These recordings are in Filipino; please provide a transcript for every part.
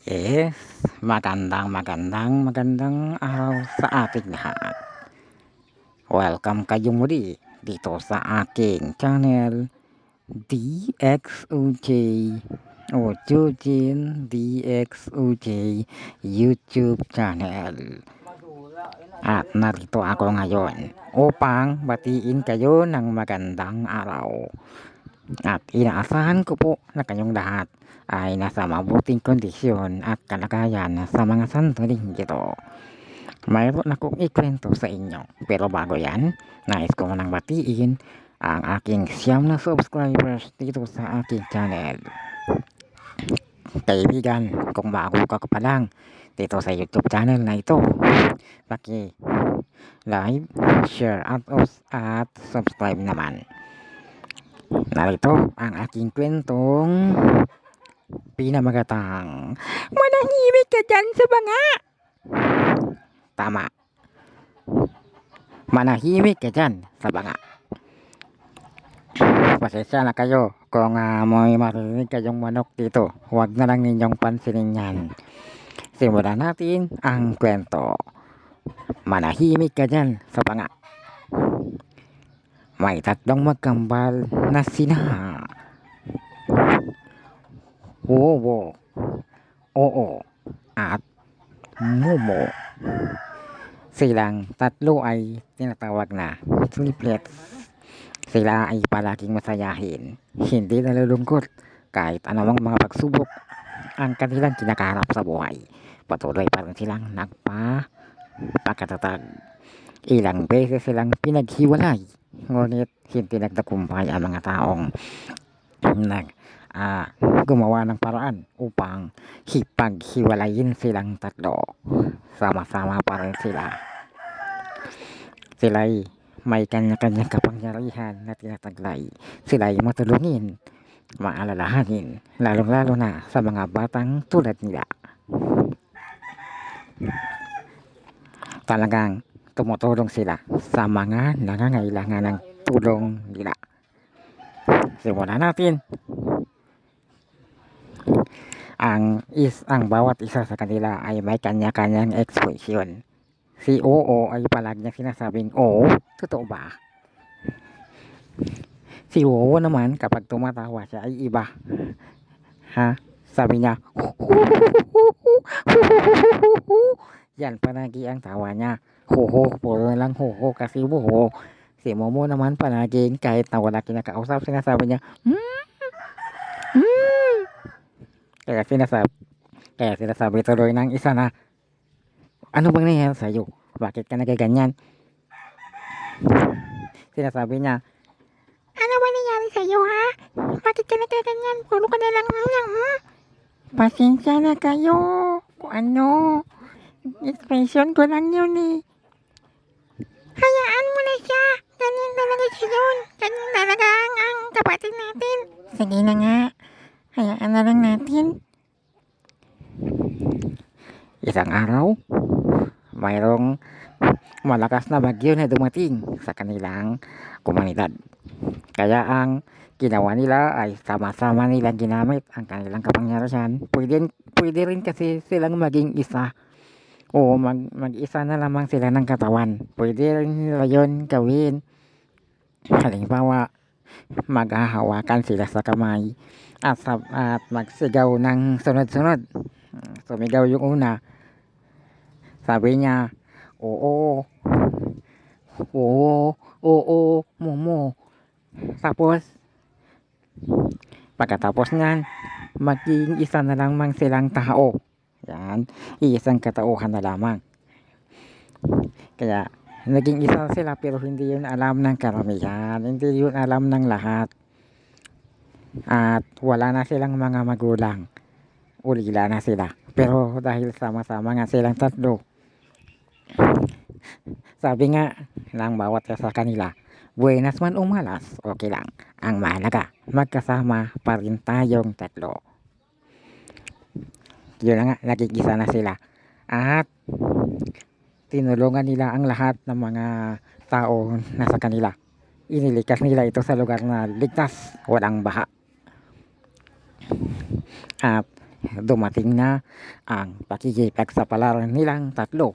Yes, magandang araw sa ating lahat. Welcome kayo muli dito sa aking channel DXOJ o Jujin DXOJ YouTube channel. At narito ako ngayon upang batiin kayo ng magandang araw. At inaasahan ko po na kayong lahat ay nasa mabuting kondisyon at kalagayan sa mga sandaling ito. Mayroon akong ikwento sa inyo. Pero bago yan, nais ko munang batiin ang aking 9 na subscribers dito sa aking channel. Kaibigan, kung bago ka pa lang dito sa YouTube channel na ito, like, share at subscribe naman. Narito ang aking kwentong pinamagatang manahimik ka dyan sa banga. Tama, manahimik ka dyan sa banga. Pasensya na kayo kung may marinig kayong manok dito. Huwag na lang ninyong pansinin yan. Simulan natin ang kwento. Manahimik ka dyan sa banga. May tatlong magkambal na sina Wowo, Oo, at Momo. Silang tatlo ay tinatawag na triplets. Sila ay palaging masayahin, hindi nalulungkot kahit anumang mga pagsubok ang kanilang kinakaharap sa buhay. Patuloy pa rin silang nagpakatatag. Ilang beses silang pinaghiwalay, ngunit hindi nagtagumpay ang mga taong gumawa ng paraan upang hipaghiwalayin silang tatlo. Sama-sama pa rin sila. Sila'y may kanya-kanyang kapangyarihan na tinataglay. Sila'y matulungin, maalalahanin, lalong-lalo na sa mga batang tulad nila. Talagang tumutulong sila sa mga nangangailangan ng tulong nila. Simulan natin. Ang bawat isa sa kanila ay may kanya-kanyang ekspresyon. Si Oo ay palagi niya sinasabing, "Oo, totoo ba?" Si Oo naman kapag tumatawa siya ay iba. Sabi niya, yan palagi ang tawa niya. Puro lang kasi buho. Si Momo naman palaging kahit na wala kinakausap, sinasabi niya, Kaya sinasabi tuloy ng isa na, "Ano bang nangyayari sa'yo? Bakit ka nagaganyan?" Sinasabi niya, "Ano bang nangyayari sa'yo, ha? Bakit ka nagaganyan? Puro ka na lang Pasensya na kayo. Kung ano, expression ko lang yun eh. Hayaan mo na siya. Ganyan talaga siya yun. Ganyan talaga ang kapatid natin. Sige na nga. Hayaan na lang natin." Isang araw, mayroong malakas na bagyo na dumating sa kanilang komunidad. Kaya ang ginawa nila ay sama-sama nilang ginamit ang kanilang kapangyarihan. Pwede rin kasi silang maging isa o mag-isa na lamang sila ng katawan. Pwede rin nila yun gawin. Halimbawa, maghahawakan sila sa kamay at magsigaw ng sunod-sunod. Sumigaw yung una. Sabi niya, "Oo, Momo." Tapos, pagkatapos niyan, maging isa na lamang silang tao. Yan, isang katauhan na lamang. Kaya, naging isa sila pero hindi yun alam ng karamihan. Hindi yun alam ng lahat. At wala na silang mga magulang. Ulila na sila. Pero dahil sama-sama nga silang tatlo, sabi nga ng bawat isa sa kanila, buenas man o malas, okay lang. Ang mahalaga, magkasama pa rin tayong tatlo. Yun na nga, nagigisa na sila. At tinulungan nila ang lahat ng mga tao na sa kanila. Inilikas nila ito sa lugar na ligtas, walang baha. At dumating na ang pakikipagsapalaran nilang tatlo.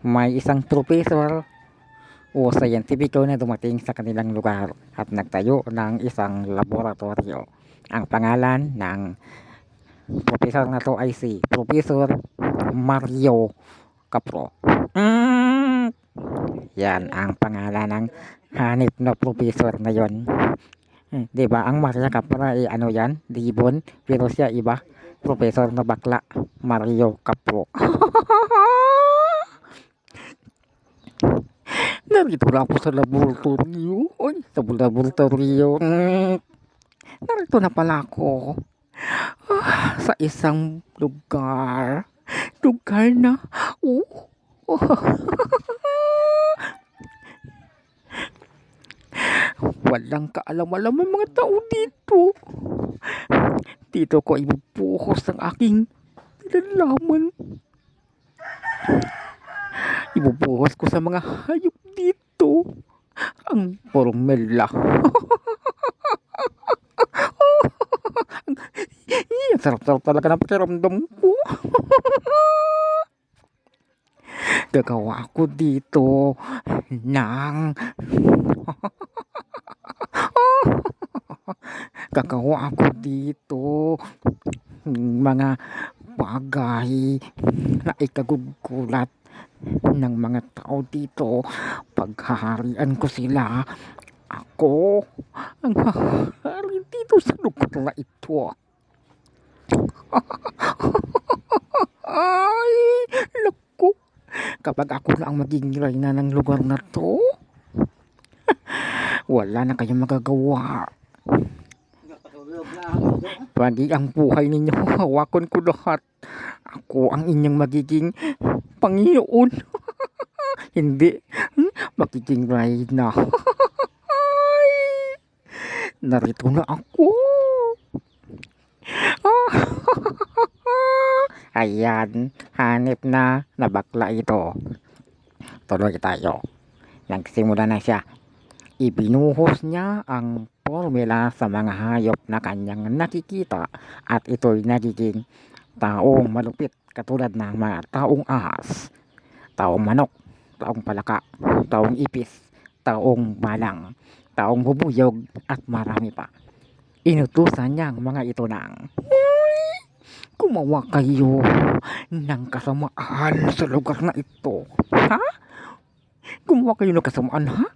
May isang professor o scientifico na dumating sa kanilang lugar at nagtayo ng isang laboratorio. Ang pangalan ng professor na to ay si Professor Mario Capro. Yan ang pangalan ng hanip na professor na yon. Diba ang Maria Capra ay ano yan? Dibon. Pero siya iba. Professor na bakla. Mario Capro. Narito na ako sa laboratorio. Oy, sa laboratorio. Narito na pala ako. Sa isang lugar. Lugar na. Walang kaalam-alam ang mga tao dito. Dito ko ibubuhos ang aking nilalaman. Ibubuhos ko sa mga hayop dito. Ang formula. Sarap-sarap talaga ng pakiramdam ko. Gagawa ako dito ng gagawa ako dito mga bagay na ikagugulat ng mga tao dito. Paghaharian ko sila. Ako ang hahari dito sa lugar na ito. Ay, naku. Kapag ako na ang magiging reyna ng lugar na to, wala na kayong magagawa. Pagi ang buhay ninyo, hawakan ko lahat. Ako ang inyong magiging Panginoon. Hindi, magiging reyna. Narito na ako. Ayan, hanip na bakla ito. Tuloy tayo. Nagsimula na siya. Ibinuhos niya ang formula sa mga hayop na kanyang nakikita at ito'y nagiging taong malupit katulad ng mga taong ahas, taong manok, taong palaka, taong ipis, taong balang, taong bubuyog at marami pa. Inutusan niya ang mga ito ng gumawa kayo ng kasamaan sa lugar na ito. Ha? Gumawa kayo ng kasamaan, ha?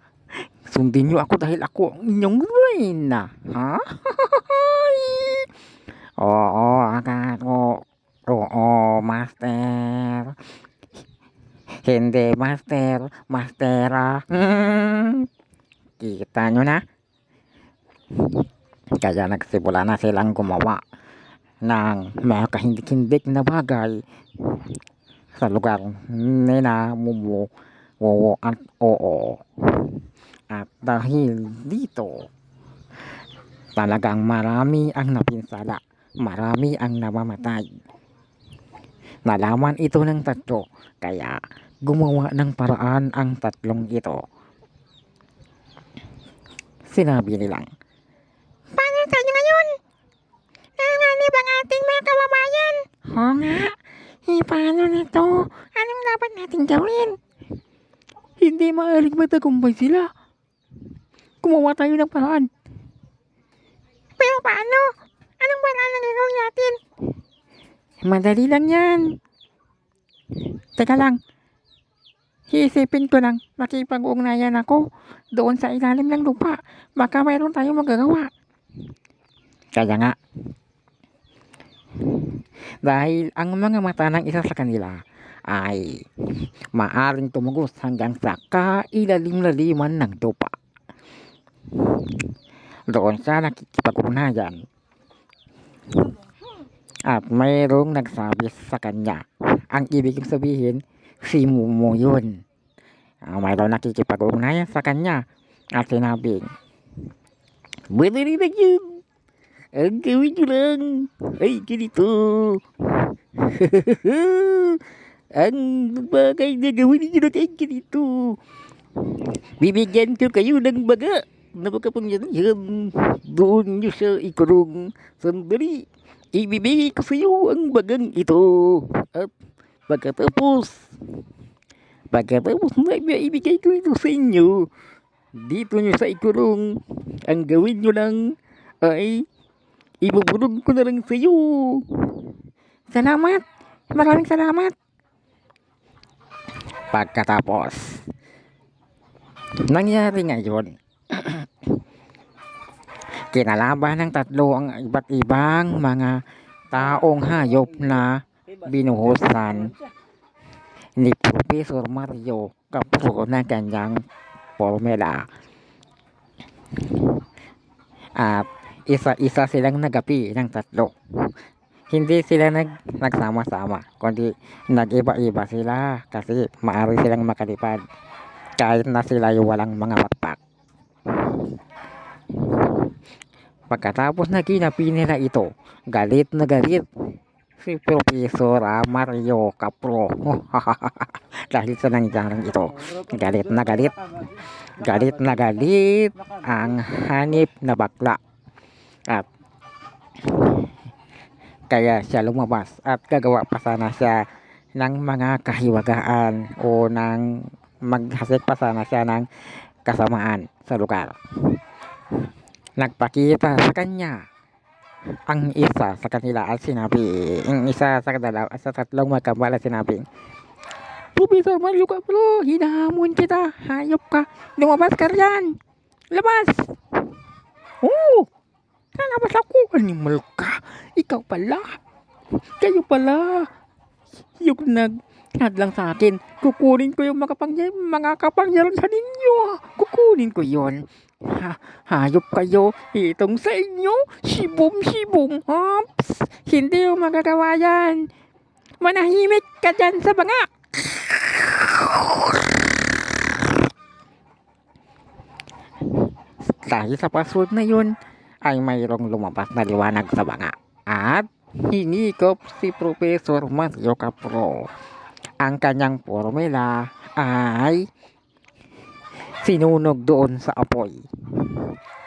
Sundin niyo ako dahil ako ang inyong reyna. Ha? Oo, ako. Oo, master. Hindi, master. Mastera. Kita nyo na? Kaya nagsimula na silang gumawa ng mga kahindik-hindik na bagay sa lugar nila Mumu, Wowo at Oo. At dahil dito, talagang marami ang napinsala, marami ang namamatay. Nalaman ito ng tatlo, kaya gumawa ng paraan ang tatlong ito. Sinabi nilang, paano tayo ngayon? Nanganib ang ating mga kababayan. Oo nga, paano nito? Anong dapat natin gawin? Hindi maaaring matagumpay sila. Gumawa tayo ng paraan. Pero paano? Anong paraan ang gagawin natin? Madali lang yan. Teka lang. Iisipin ko lang, makipag-ugnayan ako doon sa ilalim ng lupa. Baka mayroon tayong magagawa. Kaya nga. Dahil ang mga mata ng isa sa kanila ay maaring tumugos hanggang sa kailalim-laliman ng lupa. Doon siya nakikipag-ugnayan. At mayroong nagsabi sa kanya. Ang ibig sabihin, si Mumu yun. Mayroong nakikipag-ugnayan sa kanya. At sinabing, madali lang yun. Ang gawin nyo lang ay ganito. Ang bagay na gawin nyo lang ay ganito. Bibigyan ko kayo ng baga. na makapangyarihan, doon niyo siya ikulong. Sandali, ibibigay ko sa iyo ang bagang ito. At pagkatapos na ibigay ko ito sa inyo, dito niyo sa ikulong, ang gawin niyo lang ay ibubulog ko na lang sa iyo. Salamat! Maraming salamat! Pagkatapos, nangyari ngayon, kinalaban ng tatlo ang iba't ibang mga taong hayop na binuhusan ni Professor Mario Capro ng kanyang formula. At isa-isa silang nagapi ng tatlo. Hindi sila nagsama-sama, kundi nag-iba-iba sila kasi maaari silang makalipad kahit na sila yung walang mga pakpak. Pagkatapos na kinapi nila ito, galit na galit si Professor Mario Capro dahil sa nangyaring ito. Galit na galit ang hanip na bakla. At kaya siya lumabas at gagawa pa sana siya ng mga kahiwagaan o ng maghasik pa sana siya ng kasamaan sa lugar. Nagpakita sa kanya ang isa sa kanila at sinabi, ang isa sa tatlong magkambal at sinabi, Professor Mario Capro, hinahamon kita, hayop ka, lumabas ka riyan, labas! Oo! Lalabas ako, animal ka, ikaw pala, kayo pala, yung naghadlang sa akin, kukunin ko yung mga kapangyarihan ninyo, kukunin ko yon. Hayop kayo, itong sa inyo, sibum, hops, hindi mo magagawa yan, manahimik ka dyan sa banga. Dahil sa password na yun, ay mayroong lumabas na liwanag sa banga at hinikop si Professor Mario Capro. Ang kanyang formula ay sinunog doon sa apoy.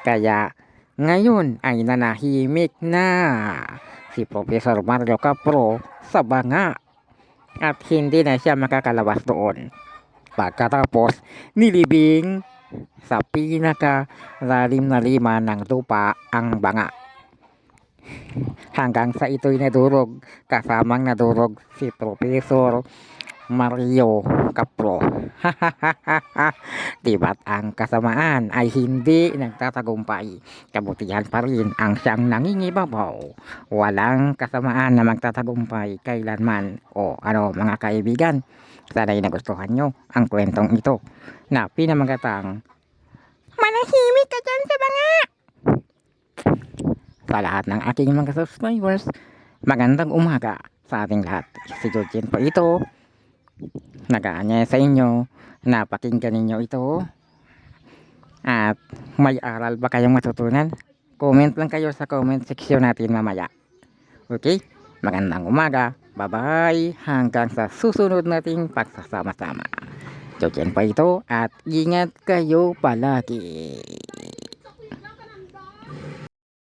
Kaya ngayon ay nanahimik na si Professor Mario Capro sa banga at hindi na siya makakalabas doon. Pagkatapos nilibing sa pinakalalim na lima ng lupa ang banga. Hanggang sa ito'y nadurog, kasamang nadurog si Professor Mario Capro. Diba't ang kasamaan ay hindi nagtatagumpay. Kabutihan pa rin ang siyang nangingibabaw. Walang kasamaan na magtatagumpay kailanman. O ano mga kaibigan, sana'y nagustuhan nyo ang kwentong ito na pinamagatang manahimik ka dyan sa banga. Sa lahat ng aking mga subscribers, magandang umaga sa ating lahat. Si Georgine po ito, nag-aanyaya sa inyo na pakinggan ninyo ito at may aral ba kayong matutunan? Comment lang kayo sa comment section natin mamaya. Okay? Magandang umaga. Bye-bye. Hanggang sa susunod nating pagsasama-sama. Georgine po ito at ingat kayo palagi.